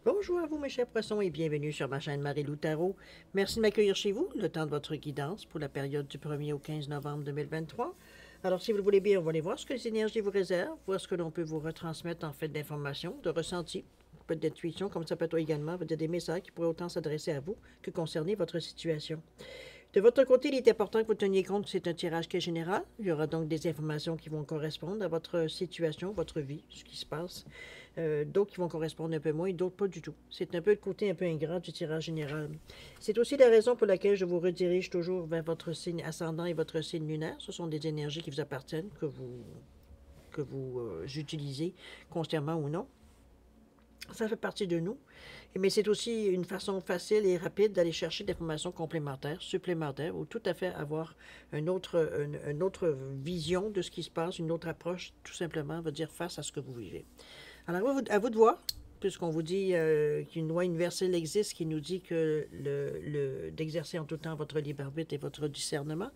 Bonjour à vous, mes chers poissons, et bienvenue sur ma chaîne Marie-Lou Tarot. Merci de m'accueillir chez vous, le temps de votre guidance pour la période du 1er au 15 novembre 2023. Alors, si vous le voulez bien, on va aller voir ce que les énergies vous réservent, voir ce que l'on peut vous retransmettre en fait d'informations, de ressentis, peut-être d'intuition, comme ça peut être également peut-être des messages qui pourraient autant s'adresser à vous que concerner votre situation. De votre côté, il est important que vous teniez compte que c'est un tirage qui est général. Il y aura donc des informations qui vont correspondre à votre situation, votre vie, ce qui se passe. D'autres qui vont correspondre un peu moins, d'autres pas du tout. C'est un peu le côté un peu ingrat du tirage général. C'est aussi la raison pour laquelle je vous redirige toujours vers votre signe ascendant et votre signe lunaire. Ce sont des énergies qui vous appartiennent, que vous utilisez consciemment ou non. Ça fait partie de nous, mais c'est aussi une façon facile et rapide d'aller chercher des informations complémentaires, supplémentaires, ou tout à fait avoir une autre vision de ce qui se passe, une autre approche, tout simplement, va dire face à ce que vous vivez. Alors, à vous de voir, puisqu'on vous dit qu'une loi universelle existe qui nous dit que d'exercer en tout temps votre libre arbitre et votre discernement,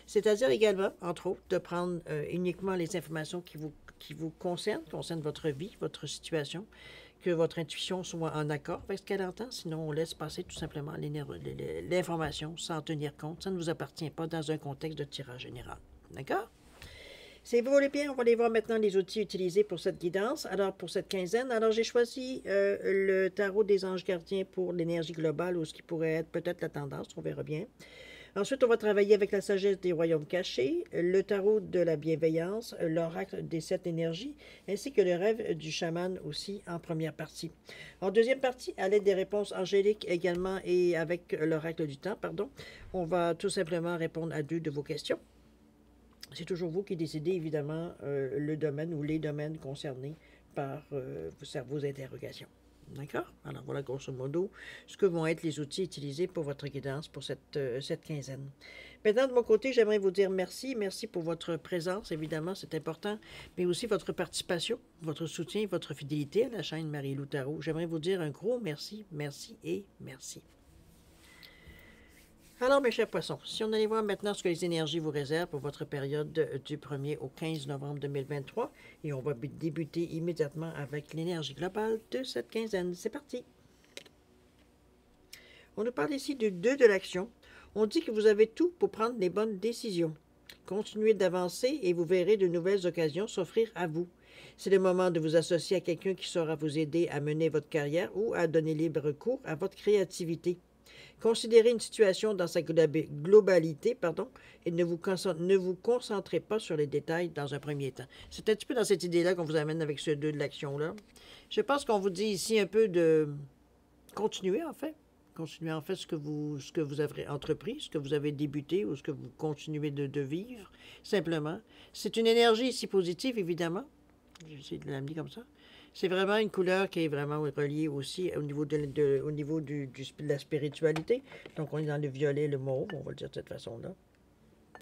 c'est-à-dire également, entre autres, de prendre uniquement les informations qui vous concernent votre vie, votre situation, que votre intuition soit en accord avec ce qu'elle entend, sinon on laisse passer tout simplement l'information sans tenir compte. Ça ne vous appartient pas dans un contexte de tirage général. D'accord? Si vous voulez bien, on va aller voir maintenant les outils utilisés pour cette guidance. Alors, pour cette quinzaine, alors j'ai choisi le tarot des anges gardiens pour l'énergie globale ou ce qui pourrait être peut-être la tendance, on verra bien. Ensuite, on va travailler avec la sagesse des royaumes cachés, le tarot de la bienveillance, l'oracle des sept énergies, ainsi que le rêve du chaman aussi en première partie. En deuxième partie, à l'aide des réponses angéliques également et avec l'oracle du temps, pardon, on va tout simplement répondre à deux de vos questions. C'est toujours vous qui décidez, évidemment, le domaine ou les domaines concernés par vos interrogations. D'accord? Alors voilà, grosso modo, ce que vont être les outils utilisés pour votre guidance pour cette quinzaine. Maintenant, de mon côté, j'aimerais vous dire merci. Merci pour votre présence, évidemment, c'est important, mais aussi votre participation, votre soutien, votre fidélité à la chaîne Marie-Lou Tarot. J'aimerais vous dire un gros merci, merci et merci. Alors, mes chers poissons, si on allait voir maintenant ce que les énergies vous réservent pour votre période du 1er au 15 novembre 2023, et on va débuter immédiatement avec l'énergie globale de cette quinzaine. C'est parti! On nous parle ici du 2 de l'action. On dit que vous avez tout pour prendre les bonnes décisions. Continuez d'avancer et vous verrez de nouvelles occasions s'offrir à vous. C'est le moment de vous associer à quelqu'un qui saura vous aider à mener votre carrière ou à donner libre cours à votre créativité. Considérez une situation dans sa globalité, et ne vous concentrez pas sur les détails dans un premier temps. C'est un petit peu dans cette idée-là qu'on vous amène avec ce 2 de l'action-là. Je pense qu'on vous dit ici un peu de continuer, en fait. Continuez en fait ce que vous avez entrepris, ce que vous avez débuté ou ce que vous continuez de vivre, simplement. C'est une énergie ici positive, évidemment. J'essaie de l'amener comme ça. C'est vraiment une couleur qui est vraiment reliée aussi au niveau de la spiritualité. Donc, on est dans le violet, le mauve, on va le dire de cette façon-là.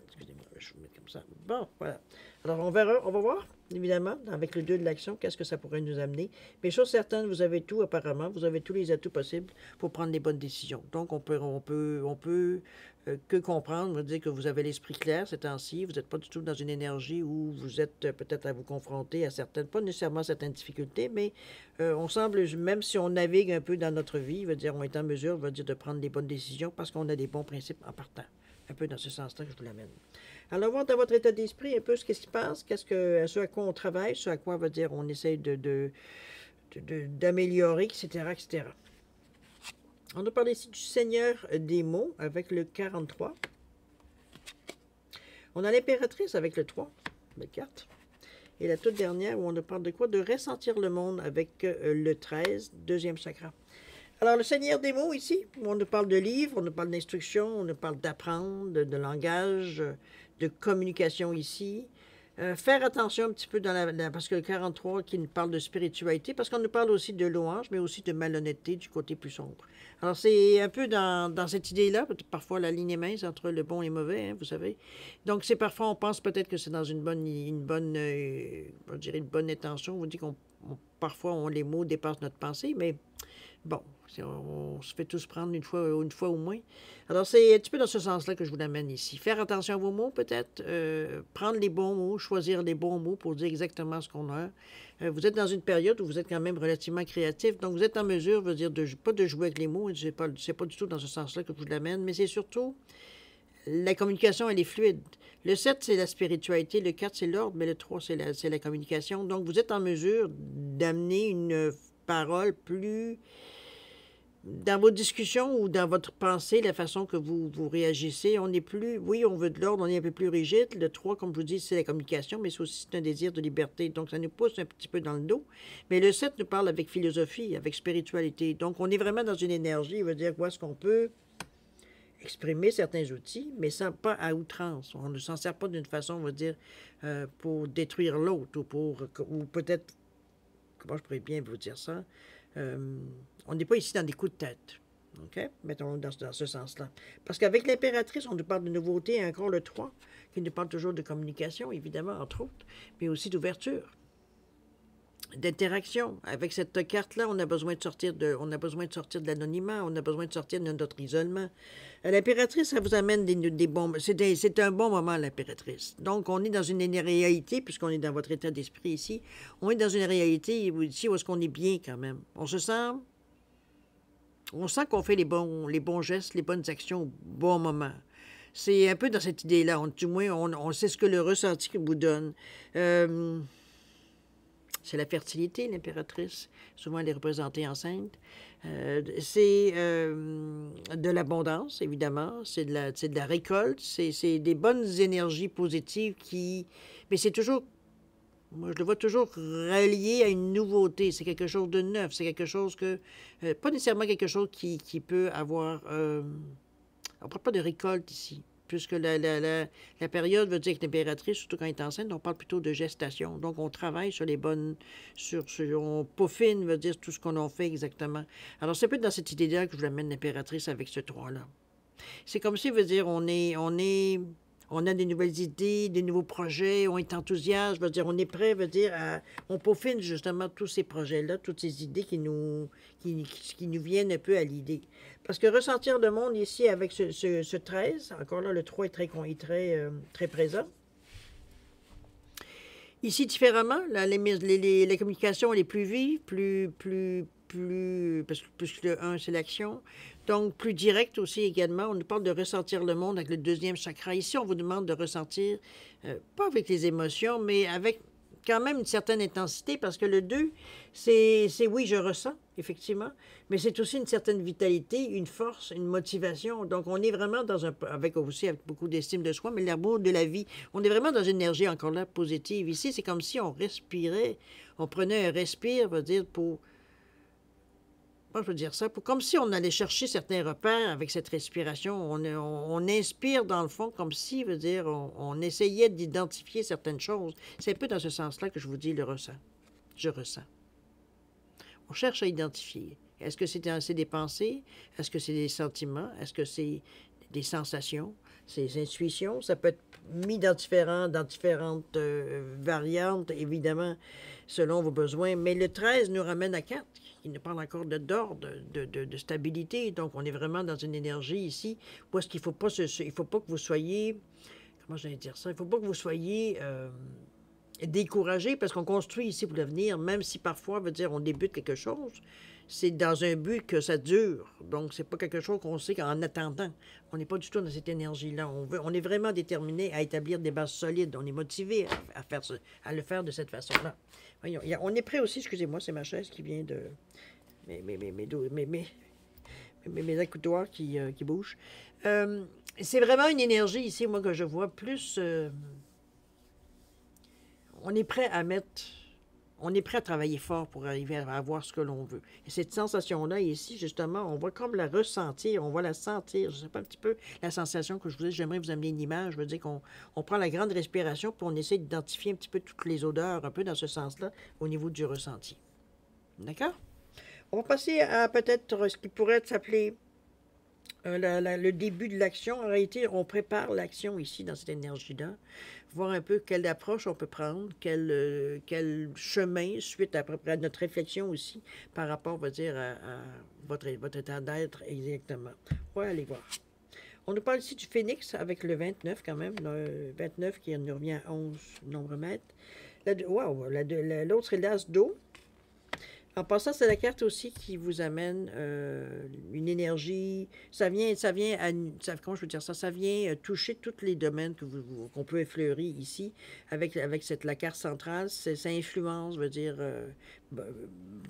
Excusez-moi, je vais vous mettre comme ça. Bon, voilà. Alors, on va voir, évidemment, avec le 2 de l'action, qu'est-ce que ça pourrait nous amener. Mais chose certaine, vous avez tout, apparemment, vous avez tous les atouts possibles pour prendre les bonnes décisions. Donc, on peut que comprendre, on va dire que vous avez l'esprit clair ces temps-ci, vous n'êtes pas du tout dans une énergie où vous êtes peut-être à vous confronter à certaines, pas nécessairement certaines difficultés, mais on semble, même si on navigue un peu dans notre vie, veut dire, on est en mesure, veut dire, de prendre les bonnes décisions parce qu'on a des bons principes en partant. Un peu dans ce sens-là que je vous l'amène. Alors, voir dans votre état d'esprit un peu ce qui se passe, ce à quoi on travaille, ce à quoi, veut dire, on essaye d'améliorer, etc., etc. On a parlé ici du Seigneur des mots avec le 43. On a l'impératrice avec le 3, le 4. Et la toute dernière, où on nous parle de quoi? De ressentir le monde avec le 13, deuxième chakra. Alors, le Seigneur des mots ici, où on nous parle de livres, on nous parle d'instruction, on nous parle d'apprendre, de langage, de communication ici. Faire attention un petit peu parce que le 43 qui nous parle de spiritualité, parce qu'on nous parle aussi de louange, mais aussi de malhonnêteté du côté plus sombre. Alors, c'est un peu dans cette idée-là, parfois la ligne est mince entre le bon et le mauvais, hein, vous savez. Donc, c'est parfois, on pense peut-être que c'est dans une bonne intention. On dit qu'on parfois, les mots dépassent notre pensée, mais Bon, on se fait tous prendre une fois au moins. Alors, c'est un petit peu dans ce sens-là que je vous l'amène ici. Faire attention à vos mots, peut-être. Prendre les bons mots, choisir les bons mots pour dire exactement ce qu'on a. Vous êtes dans une période où vous êtes quand même relativement créatif, donc vous êtes en mesure, veut dire, pas de jouer avec les mots, c'est pas du tout dans ce sens-là que je vous l'amène, mais c'est surtout la communication, elle est fluide. Le 7, c'est la spiritualité, le 4, c'est l'ordre, mais le 3, c'est la communication. Donc, vous êtes en mesure d'amener une parole plus dans vos discussions ou dans votre pensée, la façon que vous réagissez. On n'est plus, oui, on veut de l'ordre, on est un peu plus rigide. Le 3, comme je vous dis, c'est la communication, mais c'est aussi un désir de liberté. Donc, ça nous pousse un petit peu dans le dos. Mais le 7 nous parle avec philosophie, avec spiritualité. Donc, on est vraiment dans une énergie, il veut dire quoi, est-ce qu'on peut exprimer certains outils, mais sans pas à outrance. On ne s'en sert pas d'une façon, on va dire, pour détruire l'autre ou peut-être, comment je pourrais bien vous dire ça, on n'est pas ici dans des coups de tête. OK? Mettons dans ce sens-là. Parce qu'avec l'impératrice, on nous parle de nouveauté, et encore le 3, qui nous parle toujours de communication, évidemment, entre autres, mais aussi d'ouverture, d'interaction. Avec cette carte-là, on a besoin de sortir de l'anonymat, on a besoin de sortir de notre isolement. L'impératrice, ça vous amène des bons... C'est un bon moment, l'impératrice. Donc, on est dans une réalité, puisqu'on est dans votre état d'esprit ici, on est dans une réalité ici où est-ce qu'on est bien quand même. On sent qu'on fait les bons gestes, les bonnes actions au bon moment. C'est un peu dans cette idée-là. Du moins, on sait ce que le ressenti vous donne. C'est la fertilité, l'impératrice. Souvent, elle est représentée enceinte. C'est de l'abondance, évidemment. C'est de la récolte. C'est des bonnes énergies positives qui... Mais c'est toujours... Moi, je le vois toujours relié à une nouveauté. C'est quelque chose de neuf. C'est quelque chose que... pas nécessairement quelque chose qui peut avoir... on ne parle pas de récolte ici, puisque la période veut dire que l'impératrice, surtout quand elle est enceinte, on parle plutôt de gestation. Donc, on travaille sur les bonnes... on peaufine, veut dire tout ce qu'on a fait exactement. Alors, c'est peut-être dans cette idée-là que je vous amène l'impératrice avec ce 3-là. C'est comme si, veut dire, on a des nouvelles idées, des nouveaux projets, on est enthousiaste, veut dire, on est prêt, veut dire, on peaufine justement tous ces projets-là, toutes ces idées qui nous viennent un peu à l'idée. Parce que ressentir le monde ici avec ce 13, encore là, le 3 est très présent. Ici, différemment, la communication, elle est plus vive, parce que le 1, c'est l'action. Donc, plus direct aussi également. On nous parle de ressentir le monde avec le deuxième chakra. Ici, on vous demande de ressentir, pas avec les émotions, mais avec quand même une certaine intensité, parce que le 2, c'est oui, je ressens, effectivement, mais c'est aussi une certaine vitalité, une force, une motivation. Donc, on est vraiment avec beaucoup d'estime de soi, mais l'amour de la vie. On est vraiment dans une énergie encore là positive. Ici, c'est comme si on respirait, on prenait un respire, veut dire, moi, je veux dire ça, comme si on allait chercher certains repères avec cette respiration. On inspire, dans le fond, comme si, veut dire, on essayait d'identifier certaines choses. C'est un peu dans ce sens-là que je vous dis le ressent. Je ressens. On cherche à identifier. Est-ce que c'est des pensées? Est-ce que c'est des sentiments? Est-ce que c'est des sensations? Ces intuitions? Ça peut être mis dans différentes variantes, évidemment, selon vos besoins. Mais le 13 nous ramène à 4. Il nous parle encore d'ordre, de stabilité. Donc, on est vraiment dans une énergie ici où est-ce qu'il ne faut pas que vous soyez... Comment j'allais dire ça? Il ne faut pas que vous soyez découragé parce qu'on construit ici pour l'avenir, même si parfois, veut dire, on débute quelque chose, c'est dans un but que ça dure. Donc, c'est pas quelque chose qu'on sait qu'en attendant. On n'est pas du tout dans cette énergie-là. On est vraiment déterminé à établir des bases solides. On est motivé à le faire de cette façon-là. Voyons, on est prêt aussi, excusez-moi, c'est ma chaise qui vient de... mes accoudoirs qui bougent. C'est vraiment une énergie ici, moi, que je vois plus... on est prêt à travailler fort pour arriver à avoir ce que l'on veut. Et cette sensation-là, ici, justement, on va comme la ressentir, on va la sentir. Je ne sais pas un petit peu la sensation que je vous dis, j'aimerais vous amener une image. Je veux dire qu'on prend la grande respiration, puis on essaie d'identifier un petit peu toutes les odeurs, un peu dans ce sens-là, au niveau du ressenti. D'accord? On va passer à peut-être ce qui pourrait s'appeler Le début de l'action, en réalité, on prépare l'action ici, dans cette énergie-là. Voir un peu quelle approche on peut prendre, quel chemin, suite à peu près à notre réflexion aussi, par rapport, on va dire, à votre état d'être exactement. On va aller voir. On nous parle ici du phénix avec le 29 quand même, le 29 qui nous revient à 11 nombre mètres. Wow, l'autre c'est l'as d'eau. En passant, c'est la carte aussi qui vous amène une énergie. Comment je veux dire ça? Ça vient toucher tous les domaines qu'on peut effleurer ici avec la carte centrale. Ça influence, veut dire,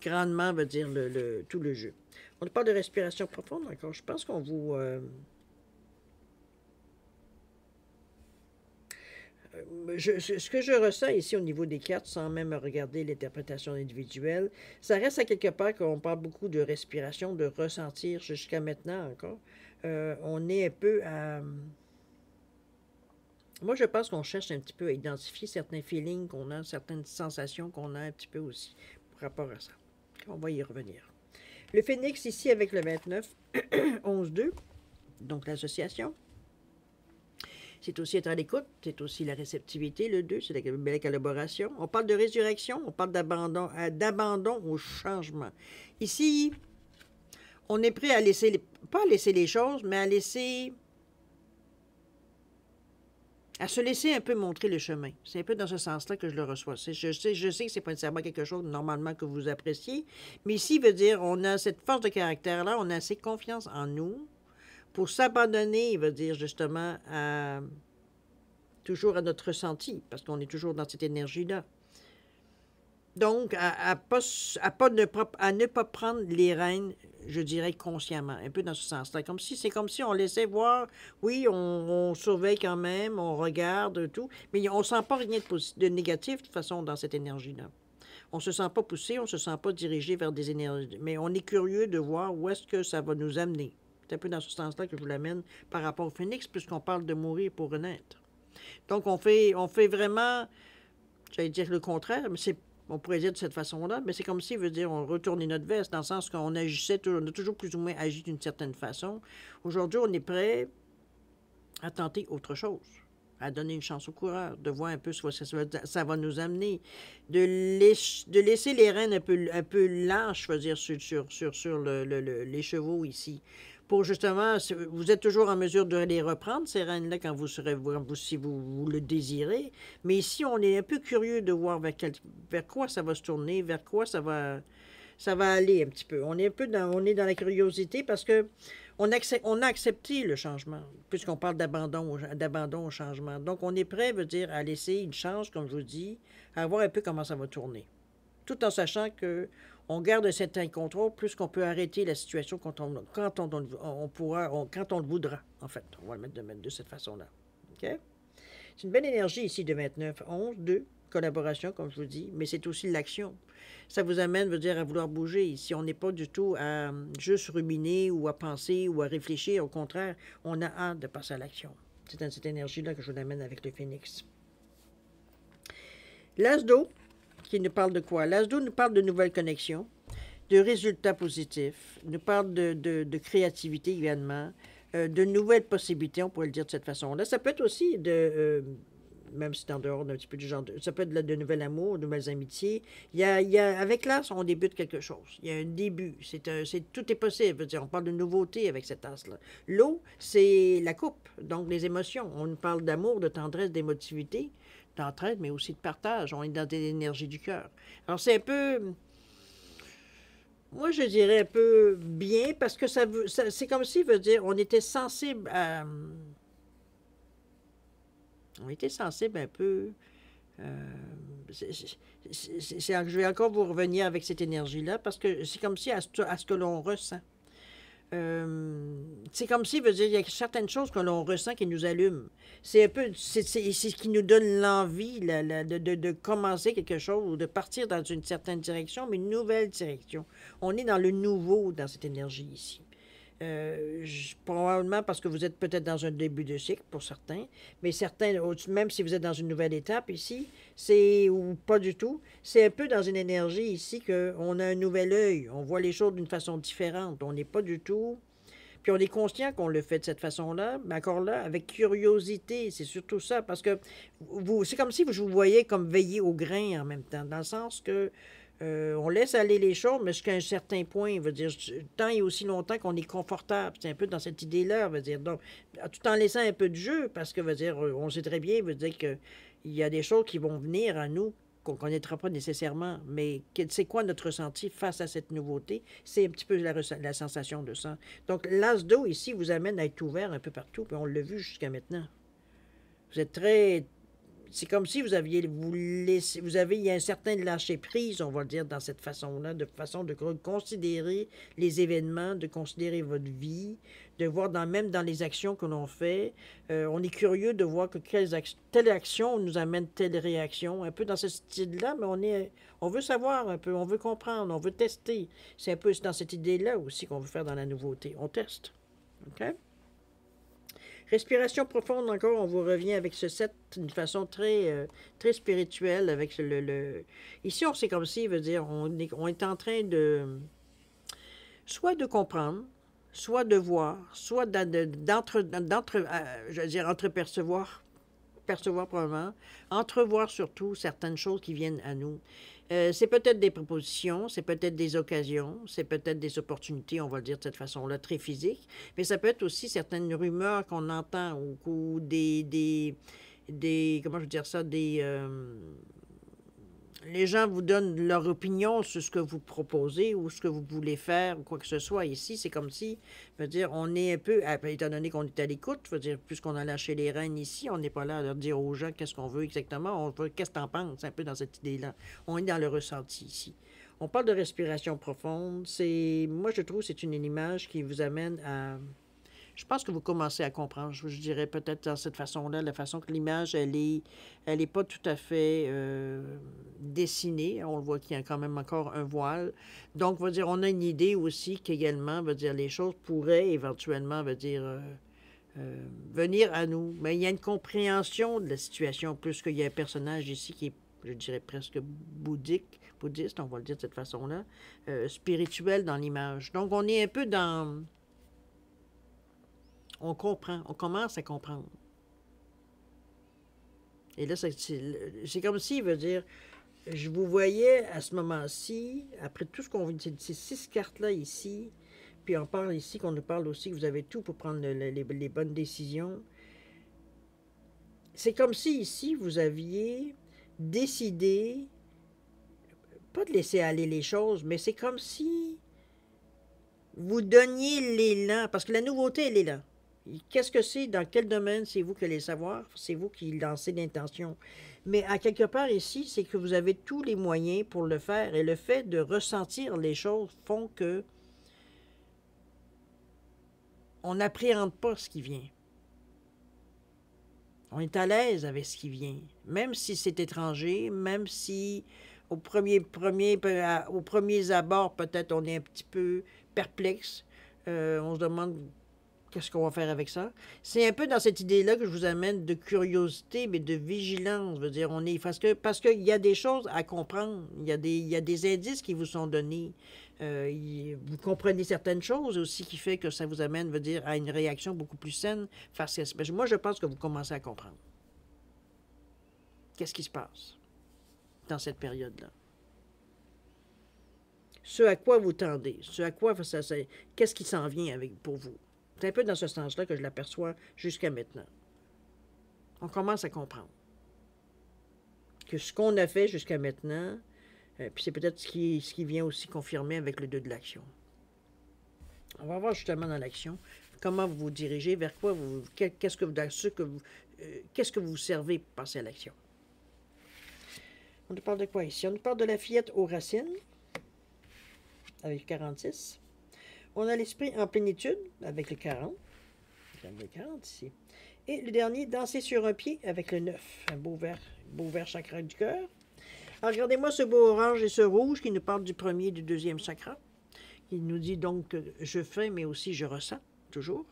grandement, veut dire, tout le jeu. On parle de respiration profonde encore. Je pense qu'on vous. Ce que je ressens ici au niveau des cartes, sans même regarder l'interprétation individuelle, ça reste à quelque part qu'on parle beaucoup de respiration, de ressentir jusqu'à maintenant encore. On est un peu à... Moi, je pense qu'on cherche un petit peu à identifier certains feelings qu'on a, certaines sensations qu'on a un petit peu aussi par rapport à ça. On va y revenir. Le phénix ici avec le 29, 11-2, donc l'association. C'est aussi être à l'écoute, c'est aussi la réceptivité, le 2, c'est la belle collaboration. On parle de résurrection, on parle d'abandon au changement. Ici, on est prêt à laisser, pas à laisser les choses, mais à se laisser un peu montrer le chemin. C'est un peu dans ce sens-là que je le reçois. Je sais que c'est pas nécessairement quelque chose normalement que vous appréciez, mais ici veut dire on a cette force de caractère-là, on a assez confiance en nous pour s'abandonner, il veut dire justement toujours à notre ressenti, parce qu'on est toujours dans cette énergie-là. Donc, à ne pas prendre les rênes, je dirais consciemment, un peu dans ce sens-là. C'est comme si on laissait voir, oui, on surveille quand même, on regarde tout, mais on ne sent pas rien de négatif, de toute façon, dans cette énergie-là. On ne se sent pas poussé, on ne se sent pas dirigé vers des énergies, mais on est curieux de voir où est-ce que ça va nous amener. C'est un peu dans ce sens-là que je vous l'amène par rapport au phénix, puisqu'on parle de mourir pour renaître. Donc, on fait vraiment, j'allais dire le contraire, mais on pourrait dire de cette façon-là, mais c'est comme si, veut dire, on retournait notre veste, dans le sens qu'on agissait, on a toujours plus ou moins agi d'une certaine façon. Aujourd'hui, on est prêt à tenter autre chose, à donner une chance au coureur, de voir un peu ce que ça va nous amener, de laisser les rênes un peu lâches, je veux dire, sur les chevaux ici. Pour justement, vous êtes toujours en mesure de les reprendre, ces rênes-là, si vous le désirez. Mais ici, on est un peu curieux de voir vers quoi ça va se tourner, vers quoi ça va aller un petit peu. On est dans la curiosité parce que on a accepté le changement, puisqu'on parle d'abandon au changement. Donc, on est prêt, veut dire, à laisser une chance, comme je vous dis, à voir un peu comment ça va tourner. Tout en sachant que on garde un certain contrôle, plus qu'on peut arrêter la situation quand on le voudra, en fait. On va le mettre de cette façon-là. OK? C'est une belle énergie ici de 29, 11, 2, collaboration, comme je vous dis, mais c'est aussi l'action. Ça vous amène, veut dire, à vouloir bouger. Ici, on n'est pas du tout à juste ruminer ou à penser ou à réfléchir. Au contraire, on a hâte de passer à l'action. C'est dans cette énergie-là que je vous amène avec le phénix. L'as d'eau, qui nous parle de quoi? L'as d'eau nous parle de nouvelles connexions, de résultats positifs, nous parle de créativité également, de nouvelles possibilités, on pourrait le dire de cette façon-là. Ça peut être aussi même si c'est en dehors d'un petit peu du genre, ça peut être de nouvel amour, de nouvelles amitiés. Avec l'as, on débute quelque chose. Il y a un début. Tout est possible. On parle de nouveauté avec cet as-là. L'eau, c'est la coupe, donc les émotions. On parle d'amour, de tendresse, d'émotivité, d'entraide, mais aussi de partage. On est dans l'énergie du cœur. Alors, c'est un peu... Moi, je dirais un peu bien, parce que c'est comme si, veut dire, on était sensible à... On était sensible un peu... je vais encore vous revenir avec cette énergie-là, parce que c'est comme si à ce que l'on ressent. C'est comme si, veut dire, il y a certaines choses que l'on ressent qui nous allument. C'est un peu, c'est ce qui nous donne l'envie de commencer quelque chose ou de partir dans une certaine direction, mais une nouvelle direction. On est dans le nouveau dans cette énergie ici. Probablement parce que vous êtes peut-être dans un début de cycle pour certains, mais certains, même si vous êtes dans une nouvelle étape ici, ou pas du tout, c'est un peu dans une énergie ici qu'on a un nouvel œil, on voit les choses d'une façon différente, on n'est pas du tout... Puis on est conscient qu'on le fait de cette façon-là, mais encore là, avec curiosité, c'est surtout ça, parce que c'est comme si je vous voyais comme veiller au grain en même temps, dans le sens que on laisse aller les choses, mais jusqu'à un certain point, veut dire, tant et aussi longtemps qu'on est confortable. C'est un peu dans cette idée-là, veut dire. Donc, tout en laissant un peu de jeu, parce que, veut dire, on sait très bien, veut dire que il y a des choses qui vont venir à nous qu'on ne connaîtra pas nécessairement, mais c'est quoi notre ressenti face à cette nouveauté? C'est un petit peu la sensation de ça. Donc, l'as d'eau ici vous amène à être ouvert un peu partout, puis on l'a vu jusqu'à maintenant. Vous êtes très... C'est comme si vous aviez, il y a un certain lâcher-prise, on va le dire, dans cette façon-là, de façon de considérer les événements, de considérer votre vie, de voir même dans les actions que l'on fait. On est curieux de voir que telle action nous amène telle réaction, un peu dans ce style-là, mais on veut savoir un peu, on veut comprendre, on veut tester. C'est un peu dans cette idée-là aussi qu'on veut faire dans la nouveauté. On teste. OK? Respiration profonde encore, on vous revient avec ce set d'une façon très spirituelle. Avec Ici, on sait comme si, veut dire, on est en train de soit de comprendre, soit de voir, soit je veux dire, percevoir probablement, entrevoir surtout certaines choses qui viennent à nous. C'est peut-être des propositions, c'est peut-être des occasions, c'est peut-être des opportunités, on va le dire de cette façon-là, très physique, mais ça peut être aussi certaines rumeurs qu'on entend ou comment je veux dire ça, les gens vous donnent leur opinion sur ce que vous proposez ou ce que vous voulez faire ou quoi que ce soit. Ici, c'est comme si, je veux dire, on est un peu, étant donné qu'on est à l'écoute, je veux dire, puisqu'on a lâché les rênes ici, on n'est pas là à leur dire aux gens qu'est-ce qu'on veut exactement, on veut qu'est-ce que t'en penses, un peu dans cette idée-là. On est dans le ressenti ici. On parle de respiration profonde. Moi, je trouve que c'est une image qui vous amène à... Je pense que vous commencez à comprendre. Je dirais peut-être dans cette façon-là, la façon que l'image, elle est pas tout à fait dessinée. On le voit qu'il y a quand même encore un voile. Donc, on va dire, on a une idée aussi qu'également, va dire, les choses pourraient éventuellement, va dire, venir à nous. Mais il y a une compréhension de la situation, plus qu'il y a un personnage ici qui est, je dirais, presque bouddhiste, on va le dire de cette façon-là, spirituel dans l'image. Donc, on est un peu dans... On comprend, on commence à comprendre. Et là, c'est comme si, veut dire, je vous voyais à ce moment-ci, après tout ce qu'on vit, ces 6 cartes-là ici, puis on parle ici, qu'on nous parle aussi que vous avez tout pour prendre les bonnes décisions. C'est comme si ici, vous aviez décidé, pas de laisser aller les choses, mais c'est comme si vous donniez l'élan, parce que la nouveauté, elle est là. Qu'est-ce que c'est? Dans quel domaine? C'est vous qui allez savoir. C'est vous qui lancez l'intention. Mais à quelque part ici, c'est que vous avez tous les moyens pour le faire. Et le fait de ressentir les choses font que on n'appréhende pas ce qui vient. On est à l'aise avec ce qui vient. Même si c'est étranger, même si aux premiers abords, peut-être on est un petit peu perplexe. On se demande... Qu'est-ce qu'on va faire avec ça? C'est un peu dans cette idée-là que je vous amène de curiosité, mais de vigilance. Je veux dire, on est parce qu'il y a des choses à comprendre. Il y a des indices qui vous sont donnés. Vous comprenez certaines choses aussi qui fait que ça vous amène, veut dire, à une réaction beaucoup plus saine face à ça. Moi, je pense que vous commencez à comprendre. Qu'est-ce qui se passe dans cette période-là? Ce à quoi vous tendez, qu'est-ce qui s'en vient pour vous? C'est un peu dans ce sens-là que je l'aperçois jusqu'à maintenant. On commence à comprendre que ce qu'on a fait jusqu'à maintenant, puis c'est peut-être ce qui vient aussi confirmer avec le 2 de l'action. On va voir justement dans l'action comment vous vous dirigez, vers quoi qu'est-ce que vous servez pour passer à l'action. On nous parle de quoi ici? On nous parle de la fillette aux racines, avec 46. On a l'esprit en plénitude, avec le 40. Le 40 ici. Et le dernier, danser sur un pied, avec le 9. Un beau vert chakra du cœur. Alors, regardez-moi ce beau orange et ce rouge qui nous parle du premier et du deuxième chakra. Il nous dit donc que je fais, mais aussi je ressens, toujours.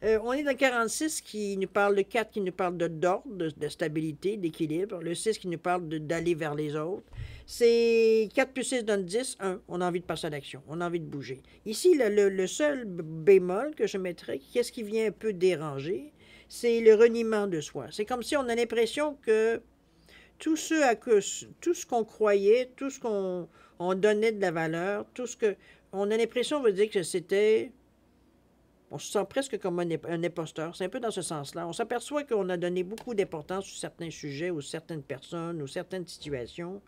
On est dans le 46 qui nous parle, le 4 qui nous parle d'ordre, de stabilité, d'équilibre. Le 6 qui nous parle d'aller vers les autres. C'est 4 plus 6 donne 10, 1. On a envie de passer à l'action, on a envie de bouger. Ici, le seul bémol que je mettrais, qu'est-ce qui vient un peu déranger, c'est le reniement de soi. C'est comme si on a l'impression que tout ce qu'on croyait, tout ce qu'on on donnait de la valeur, tout ce que... On a l'impression, on veut dire que c'était... On se sent presque comme un imposteur. C'est un peu dans ce sens-là. On s'aperçoit qu'on a donné beaucoup d'importance sur certains sujets ou certaines personnes ou certaines situations.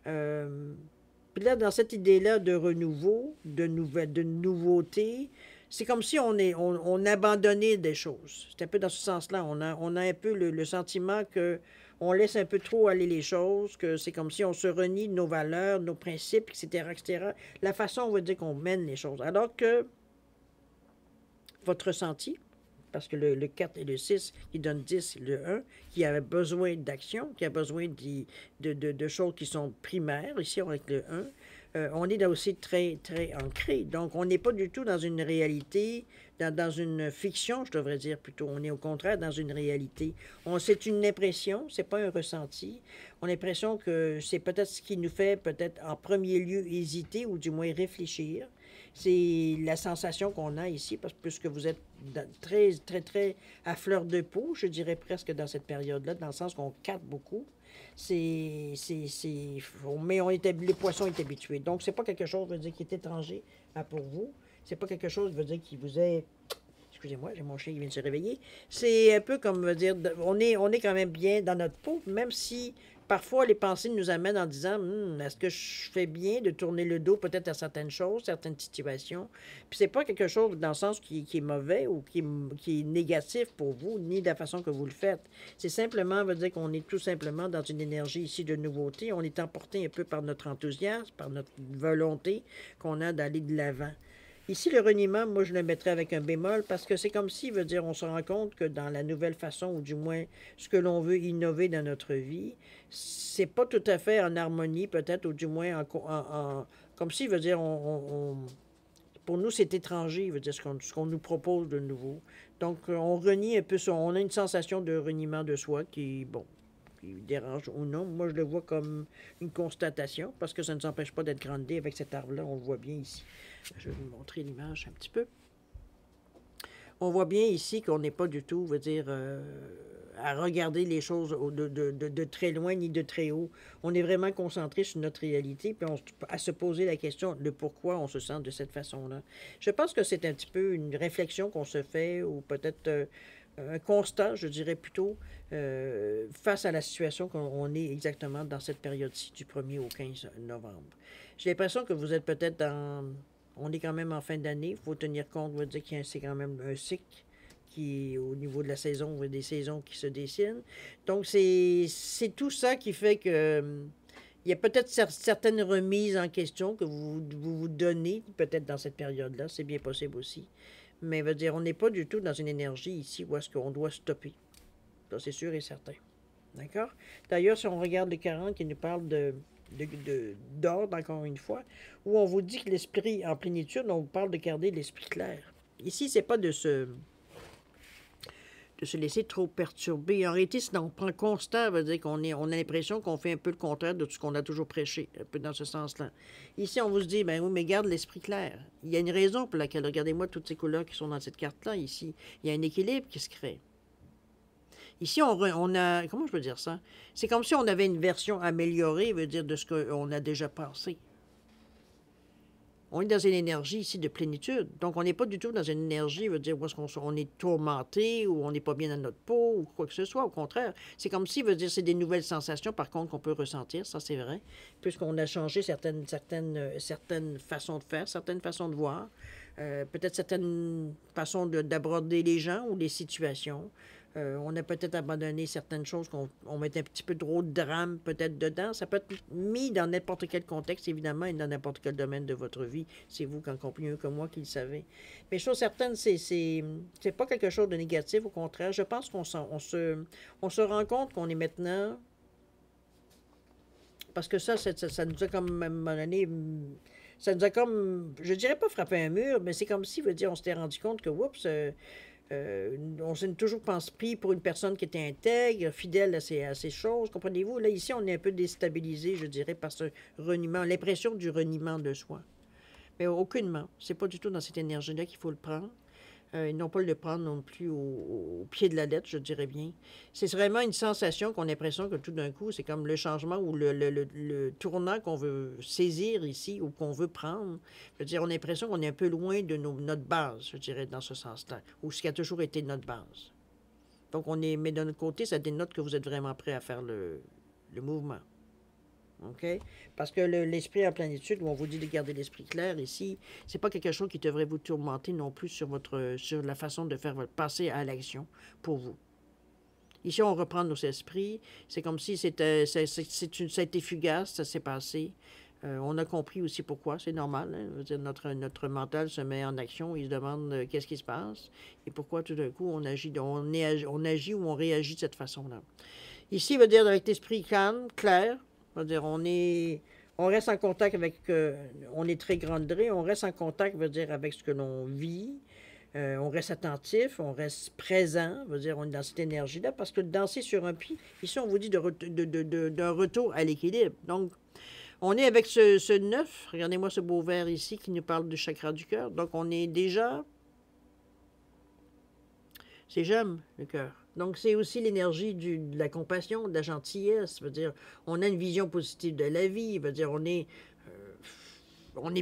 Puis là, dans cette idée-là de renouveau, de nouveauté, c'est comme si on abandonnait des choses. C'est un peu dans ce sens-là. On a un peu le sentiment que on laisse un peu trop aller les choses, que c'est comme si on se renie de nos valeurs, nos principes, etc., etc. La façon, on va dire qu'on mène les choses. Alors que votre ressenti, parce que le 4 et le 6 qui donnent 10, le 1, qui a besoin d'action, qui a besoin de choses qui sont primaires, ici avec le 1, on est là aussi très, très ancré. Donc, on n'est pas du tout dans une réalité, dans une fiction, je devrais dire plutôt. On est au contraire dans une réalité. C'est une impression, c'est pas un ressenti. On a l'impression que c'est peut-être ce qui nous fait peut-être en premier lieu hésiter ou du moins réfléchir. C'est la sensation qu'on a ici, parce que puisque vous êtes très, très, très à fleur de peau, je dirais presque dans cette période-là, dans le sens qu'on capte beaucoup. Mais les poissons est habitués. Donc, c'est pas quelque chose, veut dire, qui est étranger pour vous. C'est pas quelque chose, veut dire, qui vous est... Excusez-moi, j'ai mon chien qui vient de se réveiller. C'est un peu comme, veut dire, on est quand même bien dans notre peau, même si parfois les pensées nous amènent en disant est-ce que je fais bien de tourner le dos peut-être à certaines choses, certaines situations. Puis c'est pas quelque chose dans le sens qui est mauvais ou qui est négatif pour vous, ni de la façon que vous le faites. C'est simplement, veut dire qu'on est tout simplement dans une énergie ici de nouveauté. On est emporté un peu par notre enthousiasme, par notre volonté qu'on a d'aller de l'avant. Ici, le reniement, moi, je le mettrais avec un bémol parce que c'est comme si, veut dire, on se rend compte que dans la nouvelle façon, ou du moins ce que l'on veut innover dans notre vie, c'est pas tout à fait en harmonie, peut-être, ou du moins comme si, veut dire, pour nous, c'est étranger, veut dire, ce qu'on nous propose de nouveau. Donc, on renie un peu ça. On a une sensation de reniement de soi qui, bon, qui dérange ou non. Moi, je le vois comme une constatation, parce que ça ne nous empêche pas d'être grandé avec cet arbre-là. On le voit bien ici. Je vais vous montrer l'image un petit peu. On voit bien ici qu'on n'est pas du tout, veut dire, à regarder les choses de très loin ni de très haut. On est vraiment concentré sur notre réalité, puis à se poser la question de pourquoi on se sent de cette façon-là. Je pense que c'est un petit peu une réflexion qu'on se fait, ou peut-être un constat, je dirais plutôt, face à la situation qu'on est exactement dans cette période-ci, du 1er au 15 novembre. J'ai l'impression que vous êtes peut-être dans... On est quand même en fin d'année. Il faut tenir compte, on va dire qu'il y a c'est quand même un cycle qui, au niveau de la saison, des saisons qui se dessinent. Donc, c'est tout ça qui fait que il y a peut-être certaines remises en question que vous donnez, peut-être dans cette période-là. C'est bien possible aussi. Mais, veut dire, on n'est pas du tout dans une énergie ici où est-ce qu'on doit stopper. Ça, c'est sûr et certain. D'accord? D'ailleurs, si on regarde le 40 qui nous parle d'ordre, encore une fois, où on vous dit que l'esprit en plénitude, on vous parle de garder l'esprit clair. Ici, c'est pas de se laisser trop perturber. En réalité, si on prend constant, ça veut dire on a l'impression qu'on fait un peu le contraire de tout ce qu'on a toujours prêché, un peu dans ce sens-là. Ici, on vous dit, ben oui, mais garde l'esprit clair. Il y a une raison pour laquelle, regardez-moi toutes ces couleurs qui sont dans cette carte-là, ici. Il y a un équilibre qui se crée. Ici, on a... Comment je peux dire ça? C'est comme si on avait une version améliorée, veut dire, de ce qu'on a déjà pensé. On est dans une énergie ici de plénitude. Donc, on n'est pas du tout dans une énergie, veut dire, où est-ce qu'on est tourmenté, ou on n'est pas bien dans notre peau, ou quoi que ce soit. Au contraire, c'est comme si, veut dire, c'est des nouvelles sensations, par contre, qu'on peut ressentir, ça c'est vrai, puisqu'on a changé certaines façons de faire, certaines façons de voir, peut-être certaines façons d'aborder les gens ou les situations. On a peut-être abandonné certaines choses qu'on met un petit peu trop de drame peut-être dedans. Ça peut être mis dans n'importe quel contexte, évidemment, et dans n'importe quel domaine de votre vie. C'est vous, encore mieux que moi, qui le savez. Mais chose certaine, c'est pas quelque chose de négatif. Au contraire, je pense qu'on se rend compte qu'on est maintenant... Parce que ça nous a comme, à un moment donné... Ça nous a comme, je dirais pas frappé un mur, mais c'est comme si, veut dire, on s'était rendu compte que, oups... On s'est toujours pris pour une personne qui était intègre, fidèle à ses choses, comprenez-vous? Là, ici, on est un peu déstabilisé, je dirais, par ce reniement, l'impression du reniement de soi. Mais aucunement. C'est pas du tout dans cette énergie-là qu'il faut le prendre. Et non pas le prendre non plus au pied de la lettre, je dirais bien. C'est vraiment une sensation qu'on a l'impression que tout d'un coup, c'est comme le changement ou le tournant qu'on veut saisir ici ou qu'on veut prendre. Je veux dire, on a l'impression qu'on est un peu loin de notre base, je dirais, dans ce sens-là, ou ce qui a toujours été notre base. Donc, mais de notre côté, ça dénote que vous êtes vraiment prêt à faire le mouvement. OK? Parce que l'esprit en plénitude, où on vous dit de garder l'esprit clair ici, c'est pas quelque chose qui devrait vous tourmenter non plus sur la façon de faire passer à l'action pour vous. Ici, on reprend nos esprits. C'est comme si ça a été fugace, ça s'est passé. On a compris aussi pourquoi, c'est normal. Hein? Je veux dire, notre mental se met en action, il se demande qu'est-ce qui se passe et pourquoi tout d'un coup on agit ou on réagit de cette façon-là. Ici, veut dire avec l'esprit calme, clair, veut dire on reste en contact avec, on est très grand degré, on reste en contact, veut dire avec ce que l'on vit, on reste attentif, on reste présent, veut dire on est dans cette énergie-là, parce que danser sur un pied, ici on vous dit d'un retour à l'équilibre. Donc, on est avec ce 9, regardez-moi ce beau vert ici qui nous parle du chakra du cœur. Donc, on est déjà, c'est j'aime le cœur. Donc, c'est aussi l'énergie de la compassion, de la gentillesse. Veut dire, on a une vision positive de la vie. Veut dire, on est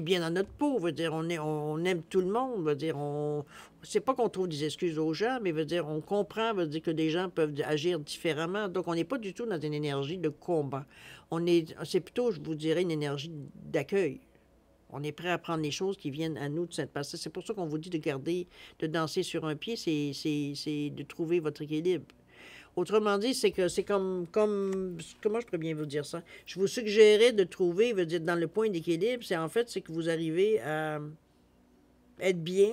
bien dans notre peau. Veut dire, on aime tout le monde. Veut dire, c'est pas qu'on trouve des excuses aux gens, mais veut dire, on comprend. Veut dire que des gens peuvent agir différemment. Donc, on n'est pas du tout dans une énergie de combat. C'est plutôt, je vous dirais, une énergie d'accueil. On est prêt à prendre les choses qui viennent à nous de cette passage. C'est pour ça qu'on vous dit de danser sur un pied, c'est de trouver votre équilibre. Autrement dit, c'est que c'est comment je pourrais bien vous dire ça? Je vous suggérais de trouver, veut dire, dans le point d'équilibre, c'est que vous arrivez à être bien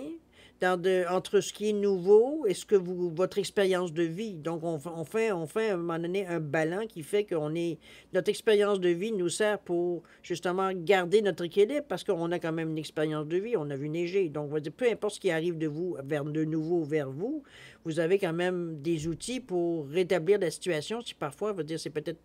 entre ce qui est nouveau et votre expérience de vie. Donc, on fait à un moment donné un ballon qui fait notre expérience de vie nous sert pour justement garder notre équilibre parce qu'on a quand même une expérience de vie, on a vu neiger. Donc, on va dire, peu importe ce qui arrive de nouveau vers vous, vous avez quand même des outils pour rétablir la situation. Si parfois, on va dire, c'est peut-être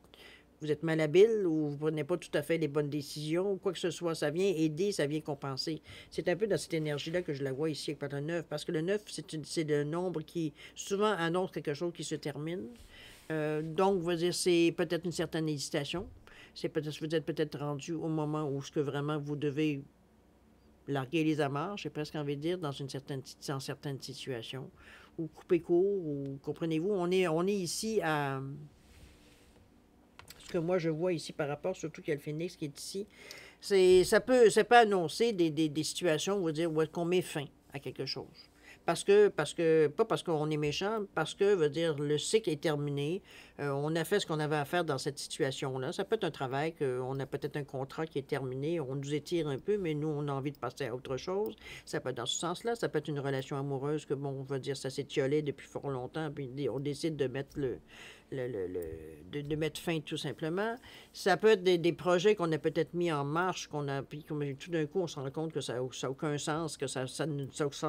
vous êtes malhabile ou vous ne prenez pas tout à fait les bonnes décisions ou quoi que ce soit, ça vient aider, ça vient compenser. C'est un peu dans cette énergie-là que je la vois ici avec le 9, parce que le 9, c'est le nombre qui souvent annonce quelque chose qui se termine. Donc, vous dire, c'est peut-être une certaine hésitation. Vous êtes peut-être rendu au moment où ce que vraiment vous devez larguer les amarres, j'ai presque envie de dire, dans certaines situations, ou couper court, ou comprenez-vous, on est ici à ce que moi je vois ici par rapport, surtout qu'il y a le phénix qui est ici, ça peut annoncer des situations où est-ce qu'on met fin à quelque chose. Pas parce qu'on est méchant, parce que, veut dire, le cycle est terminé. On a fait ce qu'on avait à faire dans cette situation-là. Ça peut être un travail, on a peut-être un contrat qui est terminé, on nous étire un peu, mais nous, on a envie de passer à autre chose. Ça peut être dans ce sens-là. Ça peut être une relation amoureuse que, bon, on va dire, ça s'est tiolé depuis fort longtemps, puis on décide de mettre de mettre fin tout simplement. Ça peut être des projets qu'on a peut-être mis en marche, puis tout d'un coup, on se rend compte que ça n'a aucun sens, que ça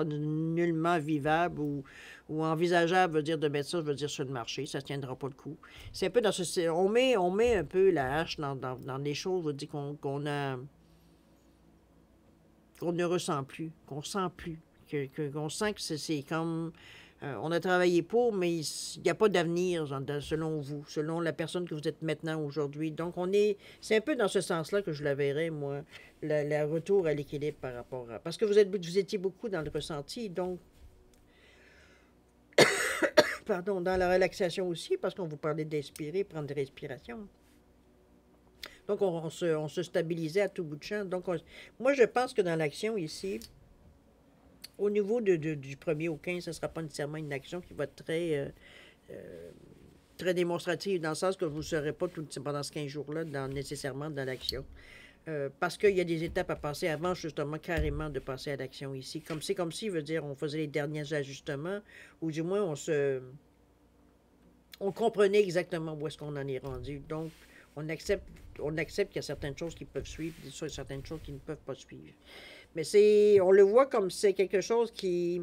nullement vivable ou envisageable, veut dire de mettre ça, veut dire sur le marché, ça ne tiendra pas le coup. C'est un peu dans ce... On met un peu la hache dans des choses, veut dire qu'on ne ressent plus, qu'on sent plus, qu'on sent que c'est comme... on a travaillé pour, mais il n'y a pas d'avenir, selon vous, selon la personne que vous êtes maintenant aujourd'hui. Donc, c'est un peu dans ce sens-là que je la verrais, moi, le retour à l'équilibre par rapport à... Parce que vous étiez beaucoup dans le ressenti, donc, pardon, dans la relaxation aussi, parce qu'on vous parlait d'inspirer, prendre des respirations. Donc, on se stabilisait à tout bout de champ. Donc, moi, je pense que dans l'action ici, au niveau du 1er au 15, ce ne sera pas nécessairement une action qui va être très démonstrative, dans le sens que vous ne serez pas pendant ce 15 jours-là nécessairement dans l'action. Parce qu'il y a des étapes à passer avant, justement, carrément de passer à l'action ici. C'est comme si, veut dire, on faisait les derniers ajustements, ou du moins, on comprenait exactement où est-ce qu'on en est rendu. Donc, on accepte qu'il y a certaines choses qui peuvent suivre, et certaines choses qui ne peuvent pas suivre. Mais on le voit comme c'est quelque chose qui,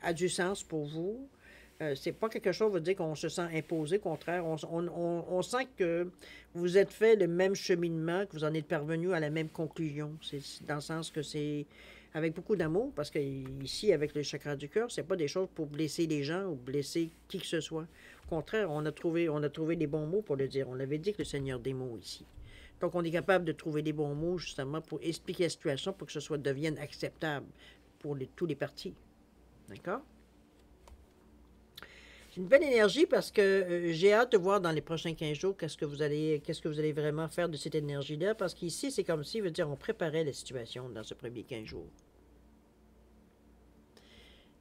a du sens pour vous. C'est pas quelque chose qui veut dire qu'on se sent imposé, au contraire, on sent que vous êtes fait le même cheminement, que vous en êtes parvenu à la même conclusion. C'est dans le sens que c'est avec beaucoup d'amour, parce que ici, avec le chakra du cœur, c'est pas des choses pour blesser les gens ou blesser qui que ce soit. Au contraire, on a trouvé les bons mots pour le dire. On avait dit que le Seigneur des mots ici. Donc, on est capable de trouver les bons mots, justement, pour expliquer la situation, pour que ce soit devienne acceptable pour tous les partis. D'accord? C'est une belle énergie parce que j'ai hâte de voir dans les prochains 15 jours qu'est-ce que vous allez vraiment faire de cette énergie-là. Parce qu'ici, c'est comme si, veut dire, on préparait la situation dans ce premier 15 jours.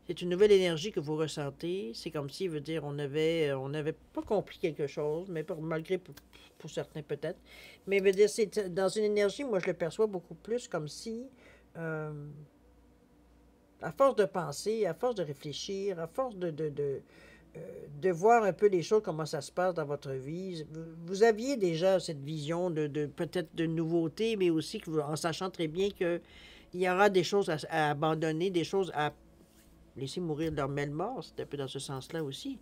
C'est une nouvelle énergie que vous ressentez. C'est comme si, veut dire, on avait pas compris quelque chose, mais malgré pour certains peut-être. Mais veut dire, c'est dans une énergie, moi je le perçois beaucoup plus comme si, à force de penser, à force de réfléchir, à force de voir un peu les choses, comment ça se passe dans votre vie. Vous aviez déjà cette vision de peut-être de nouveauté, mais aussi que en sachant très bien qu'il y aura des choses à abandonner, des choses à laisser mourir de leur mêle mort. C'est un peu dans ce sens-là aussi.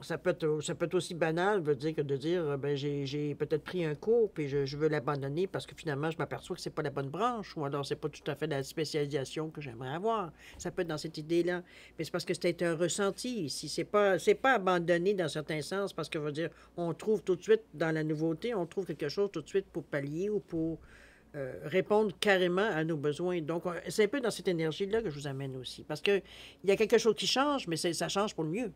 Ça peut être aussi banal, veut dire que de dire ben j'ai peut-être pris un cours puis je veux l'abandonner parce que finalement je m'aperçois que c'est pas la bonne branche ou alors c'est pas tout à fait la spécialisation que j'aimerais avoir. Ça peut être dans cette idée-là, mais c'est parce que c'est un ressenti. Si c'est pas abandonné dans certains sens parce que veut dire on trouve tout de suite dans la nouveauté, on trouve quelque chose tout de suite pour pallier ou pour répondre carrément à nos besoins. Donc, c'est un peu dans cette énergie-là que je vous amène aussi. Parce qu'il y a quelque chose qui change, mais ça change pour le mieux.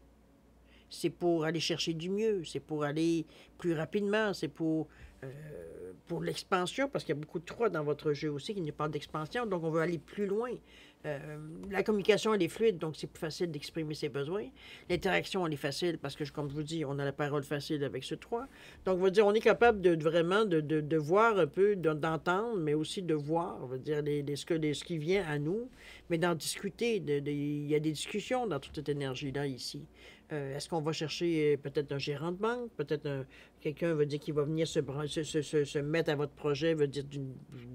C'est pour aller chercher du mieux, c'est pour aller plus rapidement, c'est pour l'expansion, parce qu'il y a beaucoup de 3 dans votre jeu aussi qui nous parle d'expansion, donc on veut aller plus loin. La communication, elle est fluide, donc c'est plus facile d'exprimer ses besoins. L'interaction, elle est facile, parce que, comme je vous dis, on a la parole facile avec ce 3. Donc, on va dire, on est capable vraiment de voir un peu, d'entendre, mais aussi de voir, on va dire, ce qui vient à nous, mais d'en discuter. Il y a des discussions dans toute cette énergie-là ici. Est-ce qu'on va chercher peut-être un gérant de banque, peut-être quelqu'un veut dire qui va venir se mettre à votre projet, veut dire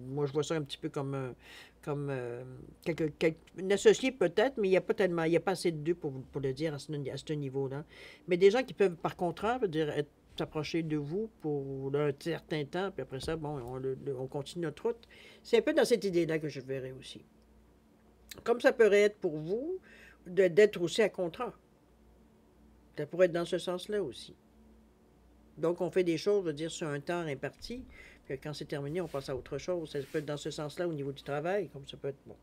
moi je vois ça un petit peu comme un associé peut-être, mais il n'y a pas tellement, il n'y a pas assez de deux pour le dire à ce niveau-là. Mais des gens qui peuvent par contraire, veut dire s'approcher de vous pour un certain temps, puis après ça, bon, on continue notre route. C'est un peu dans cette idée-là que je verrais aussi. Comme ça pourrait être pour vous d'être aussi à contrat. Ça pourrait être dans ce sens-là aussi. Donc, on fait des choses, je veux dire, sur un temps imparti, puis quand c'est terminé, on passe à autre chose. Ça peut être dans ce sens-là au niveau du travail, comme ça peut être, bon,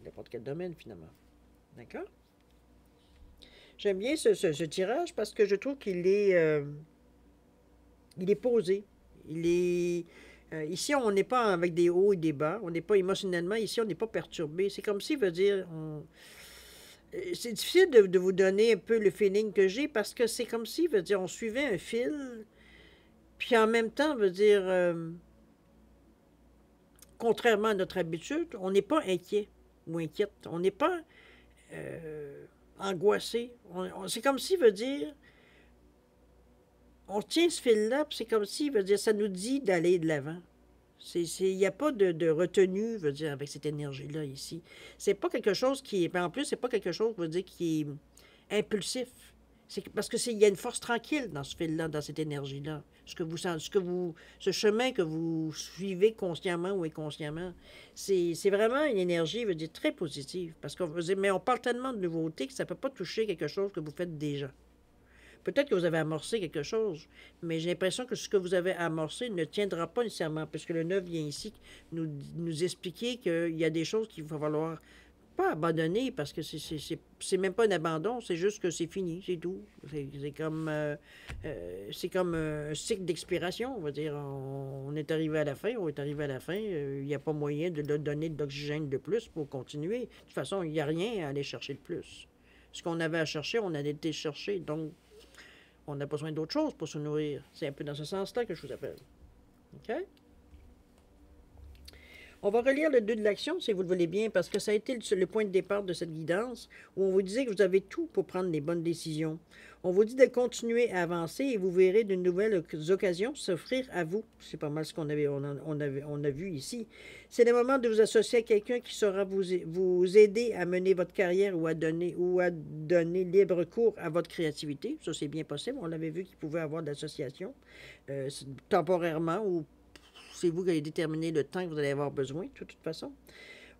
n'importe quel domaine, finalement. D'accord? J'aime bien ce tirage parce que je trouve qu'il est, il est posé. Il est... ici, on n'est pas avec des hauts et des bas. On n'est pas émotionnellement, ici, on n'est pas perturbé. C'est comme si, veut dire, c'est difficile de vous donner un peu le feeling que j'ai parce que c'est comme si, veut dire, on suivait un fil, puis en même temps, veut dire, contrairement à notre habitude, on n'est pas inquiet ou inquiète. On n'est pas angoissé. C'est comme si, veut dire, on tient ce fil-là, puis c'est comme si, veut dire, ça nous dit d'aller de l'avant. Il n'y a pas de retenue, veut dire, avec cette énergie-là ici. C'est pas quelque chose qui est. En plus, c'est pas quelque chose, veut dire, qui est impulsif. C'est parce qu'il y a une force tranquille dans ce fil-là, dans cette énergie-là. Ce chemin que vous suivez consciemment ou inconsciemment, c'est vraiment une énergie, veut dire, très positive. Mais on parle tellement de nouveautés que ça ne peut pas toucher quelque chose que vous faites déjà. Peut-être que vous avez amorcé quelque chose, mais j'ai l'impression que ce que vous avez amorcé ne tiendra pas nécessairement, puisque le 9 vient ici nous expliquer qu'il y a des choses qu'il va falloir pas abandonner, parce que c'est même pas un abandon, c'est juste que c'est fini, c'est tout. C'est comme un cycle d'expiration, on va dire. On est arrivé à la fin, il n'y a pas moyen de donner de l'oxygène de plus pour continuer. De toute façon, il n'y a rien à aller chercher de plus. Ce qu'on avait à chercher, on a été chercher, donc on a besoin d'autre chose pour se nourrir. C'est un peu dans ce sens-là que je vous appelle. OK? On va relire le 2 de l'action, si vous le voulez bien, parce que ça a été le point de départ de cette guidance, où on vous disait que vous avez tout pour prendre les bonnes décisions. On vous dit de continuer à avancer et vous verrez de nouvelles occasions s'offrir à vous. C'est pas mal ce qu'on avait, on a vu ici. C'est le moment de vous associer à quelqu'un qui saura vous aider à mener votre carrière ou à donner libre cours à votre créativité. Ça, c'est bien possible. On l'avait vu qu'il pouvait avoir de l'association temporairement ou c'est vous qui allez déterminer le temps que vous allez avoir besoin, de toute façon.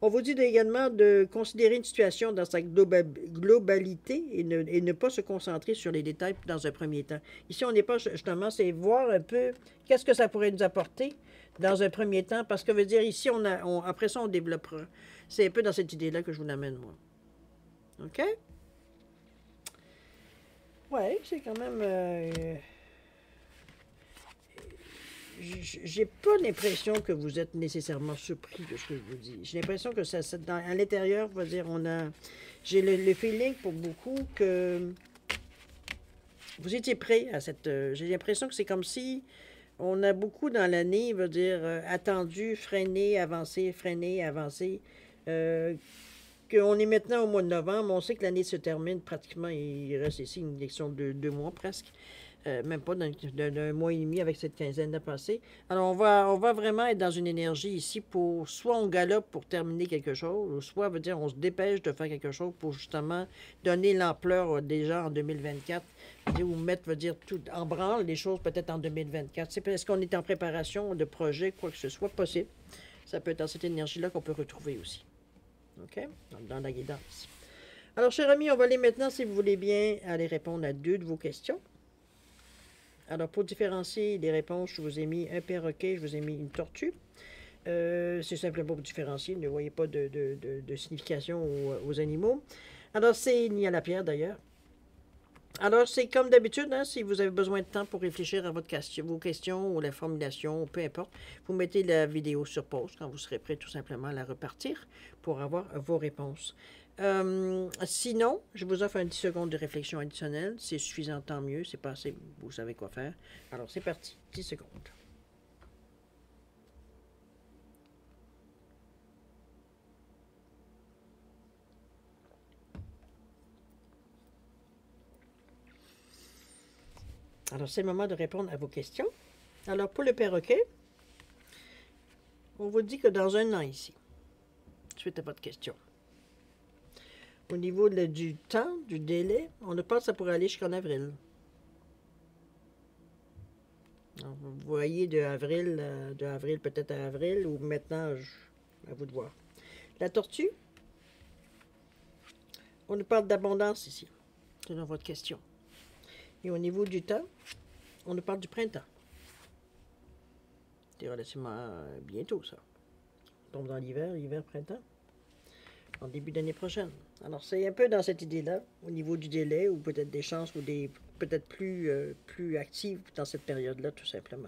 On vous dit également de considérer une situation dans sa globalité et ne pas se concentrer sur les détails dans un premier temps. Ici, on n'est pas justement, c'est voir un peu qu'est-ce que ça pourrait nous apporter dans un premier temps, parce que veut dire ici, après ça, on développera. C'est un peu dans cette idée-là que je vous amène, moi. OK? Oui, c'est quand même... j'ai pas l'impression que vous êtes nécessairement surpris de ce que je vous dis. J'ai l'impression que à l'intérieur, on va dire, j'ai le feeling pour beaucoup que vous étiez prêt à cette... j'ai l'impression que c'est comme si on a beaucoup dans l'année, veut dire, attendu, freiné, avancé, freiné, avancé. Qu'on est maintenant au mois de novembre, on sait que l'année se termine pratiquement, il reste ici une élection de 2 mois presque. Même pas d'un mois et demi avec cette quinzaine de passée. Alors, on va vraiment être dans une énergie ici pour, soit on galope pour terminer quelque chose, ou soit, veut dire, on se dépêche de faire quelque chose pour justement donner l'ampleur déjà en 2024, ou mettre, veut dire, tout en branle les choses peut-être en 2024. C'est parce qu'on est en préparation de projets, quoi que ce soit possible. Ça peut être dans cette énergie-là qu'on peut retrouver aussi. OK? Dans la guidance. Alors, chers amis, on va aller maintenant, si vous voulez bien, aller répondre à 2 de vos questions. Alors, pour différencier les réponses, je vous ai mis un perroquet, je vous ai mis une tortue. C'est simplement pour différencier, ne voyez pas de signification aux animaux. Alors, c'est ni à la pierre d'ailleurs. Alors, c'est comme d'habitude, hein, si vous avez besoin de temps pour réfléchir à vos questions ou la formulation, peu importe, vous mettez la vidéo sur pause quand vous serez prêt tout simplement à la repartir pour avoir vos réponses. Sinon, je vous offre un 10 secondes de réflexion additionnelle. C'est suffisant, tant mieux. C'est pas assez, vous savez quoi faire. Alors, c'est parti. 10 secondes. Alors, c'est le moment de répondre à vos questions. Alors, pour le perroquet, on vous dit que dans un an ici, suite à votre question, au niveau du temps, du délai, on ne pense que ça pourrait aller jusqu'en avril. Alors, vous voyez de avril peut-être à avril, ou maintenant, à vous de voir. La tortue, on nous parle d'abondance ici, selon votre question. Et au niveau du temps, on nous parle du printemps. C'est relativement bientôt, ça. On tombe dans l'hiver, printemps, en début d'année prochaine. Alors, c'est un peu dans cette idée-là, au niveau du délai, ou peut-être des chances, ou peut-être plus actives dans cette période-là, tout simplement.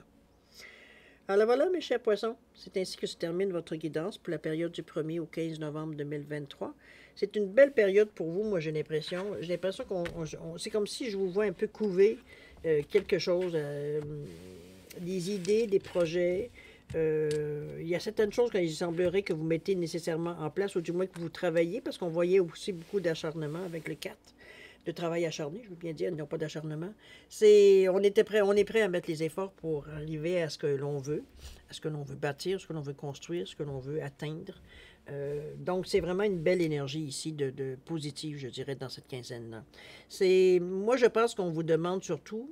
Alors voilà, mes chers poissons, c'est ainsi que se termine votre guidance pour la période du 1er au 15 novembre 2023. C'est une belle période pour vous, moi j'ai l'impression. J'ai l'impression c'est comme si je vous vois un peu couver quelque chose, des idées, des projets. Il y a certaines choses qu'il semblerait que vous mettez nécessairement en place, ou du moins que vous travaillez, parce qu'on voyait aussi beaucoup d'acharnement avec le 4. De travail acharné, je veux bien dire, non pas d'acharnement. On est prêt à mettre les efforts pour arriver à ce que l'on veut, à ce que l'on veut bâtir, ce que l'on veut construire, ce que l'on veut atteindre. Donc, c'est vraiment une belle énergie ici de positive, je dirais, dans cette quinzaine-là. Moi, je pense qu'on vous demande surtout,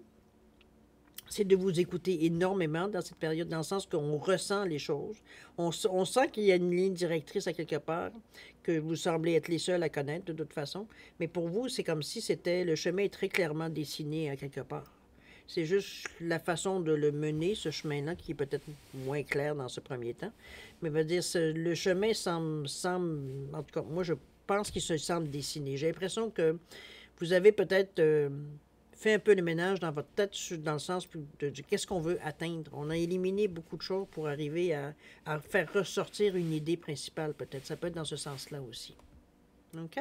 c'est de vous écouter énormément dans cette période, dans le sens qu'on ressent les choses. On sent qu'il y a une ligne directrice à quelque part, que vous semblez être les seuls à connaître de toute façon. Mais pour vous, c'est comme si le chemin est très clairement dessiné à quelque part. C'est juste la façon de le mener, ce chemin-là, qui est peut-être moins clair dans ce premier temps. Mais veut dire, le chemin semble, en tout cas, moi, je pense qu'il se semble dessiné. J'ai l'impression que vous avez peut-être fait un peu le ménage dans votre tête, dans le sens de qu'est-ce qu'on veut atteindre. On a éliminé beaucoup de choses pour arriver à faire ressortir une idée principale, peut-être. Ça peut être dans ce sens-là aussi. OK?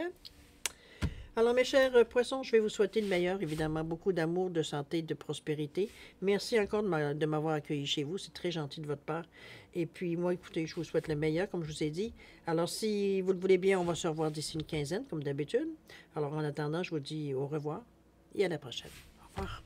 Alors, mes chers poissons, je vais vous souhaiter le meilleur, évidemment, beaucoup d'amour, de santé, de prospérité. Merci encore de m'avoir accueilli chez vous, c'est très gentil de votre part. Et puis, moi, écoutez, je vous souhaite le meilleur, comme je vous ai dit. Alors, si vous le voulez bien, on va se revoir d'ici une quinzaine, comme d'habitude. Alors, en attendant, je vous dis au revoir et à la prochaine. Au revoir.